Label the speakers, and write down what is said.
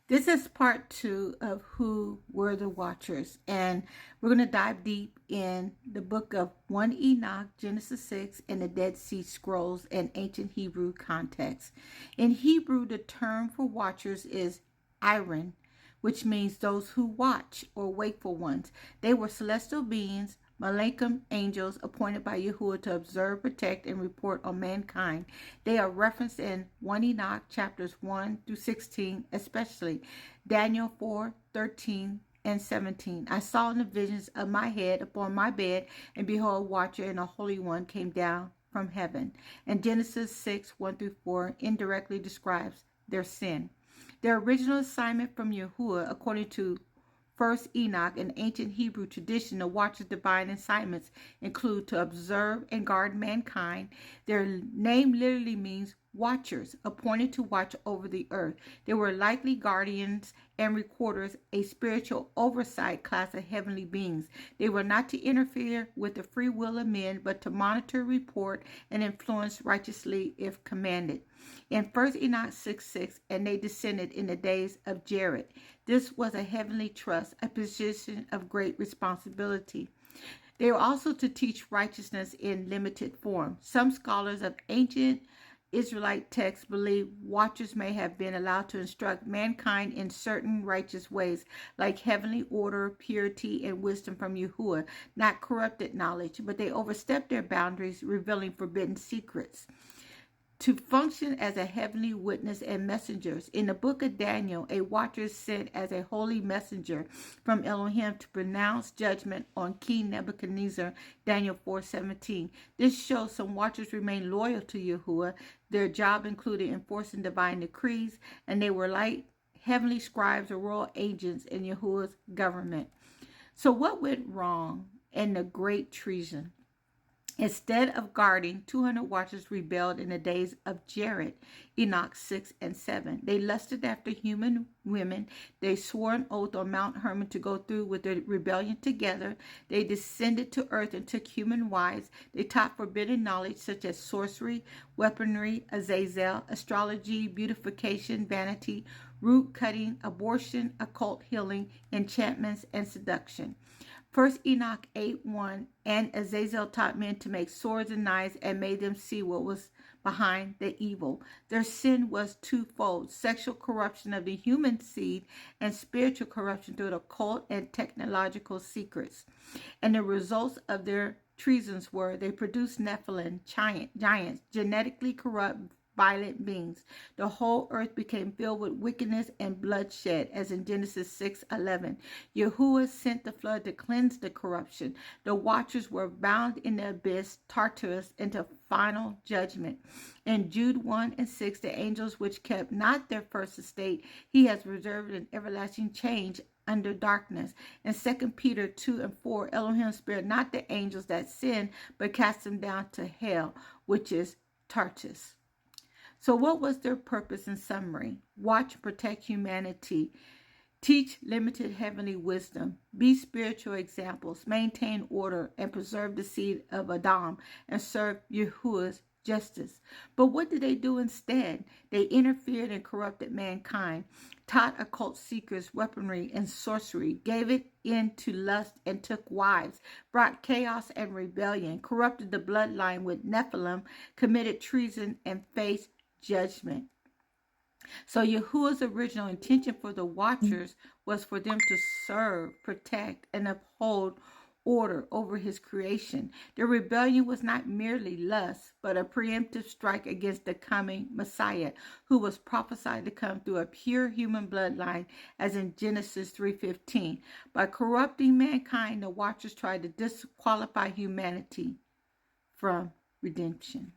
Speaker 1: This is part 2 of Who Were the Watchers, and we're going to dive deep in the book of 1 Enoch, Genesis 6, and the Dead Sea Scrolls in ancient Hebrew context. In Hebrew, the term for watchers is Iron, which means those who watch or wakeful ones. They were celestial beings, Malachim angels appointed by Yahuwah to observe, protect, and report on mankind. They are referenced in 1 Enoch chapters 1 through 16, especially Daniel 4:13 and 17. I saw in the visions of my head upon my bed, and behold, a watcher and a holy one came down from heaven. And Genesis 6:1 through 4 indirectly describes their sin. Their original assignment from Yahuwah, according to First Enoch, in ancient Hebrew tradition, the watchers' divine assignments include to observe and guard mankind. Their name literally means watchers, appointed to watch over the earth. They were likely guardians and recorders, a spiritual oversight class of heavenly beings. They were not to interfere with the free will of men, but to monitor, report, and influence righteously if commanded. In 1 Enoch 6:6, and they descended in the days of Jared. This was a heavenly trust, a position of great responsibility. They were also to teach righteousness in limited form. Some scholars of ancient Israelite texts believe watchers may have been allowed to instruct mankind in certain righteous ways, like heavenly order, purity, and wisdom from Yahuwah, not corrupted knowledge, but they overstepped their boundaries, revealing forbidden secrets. To function as a heavenly witness and messengers. In the book of Daniel, a watcher is sent as a holy messenger from Elohim to pronounce judgment on King Nebuchadnezzar, Daniel 4:17. This shows some watchers remained loyal to Yahuwah. Their job included enforcing divine decrees, and they were like heavenly scribes or royal agents in Yahuwah's government. So what went wrong in the great treason? Instead of guarding, 200 watchers rebelled in the days of Jared, Enoch 6 and 7. They lusted after human women. They swore an oath on Mount Hermon to go through with the rebellion together. They descended to earth and took human wives. They taught forbidden knowledge such as sorcery, weaponry, Azazel, astrology, beautification, vanity, root cutting, abortion, occult healing, enchantments, and seduction. First Enoch 8:1, and Azazel taught men to make swords and knives and made them see what was behind the evil. Their sin was twofold: sexual corruption of the human seed and spiritual corruption through the occult and technological secrets. And the results of their treasons were they produced Nephilim, giants, genetically corrupt, violent beings. The whole earth became filled with wickedness and bloodshed, as in Genesis 6:11. Yahuwah sent the flood to cleanse the corruption. The watchers were bound in the abyss, Tartarus, into final judgment. In Jude 1 and 6, the angels which kept not their first estate, he has reserved an everlasting change under darkness. In 2 Peter 2 and 4, Elohim spared not the angels that sinned, but cast them down to hell, which is Tartarus. So what was their purpose in summary? Watch and protect humanity. Teach limited heavenly wisdom. Be spiritual examples. Maintain order and preserve the seed of Adam and serve Yahuwah's justice. But what did they do instead? They interfered and corrupted mankind, taught occult secrets, weaponry, and sorcery, gave it in to lust and took wives, brought chaos and rebellion, corrupted the bloodline with Nephilim, committed treason, and faced judgment. So Yahuwah's original intention for the watchers was for them to serve, protect, and uphold order over his creation. The rebellion was not merely lust, but a preemptive strike against the coming Messiah, who was prophesied to come through a pure human bloodline, as in Genesis 3:15. By corrupting mankind, the watchers tried to disqualify humanity from redemption.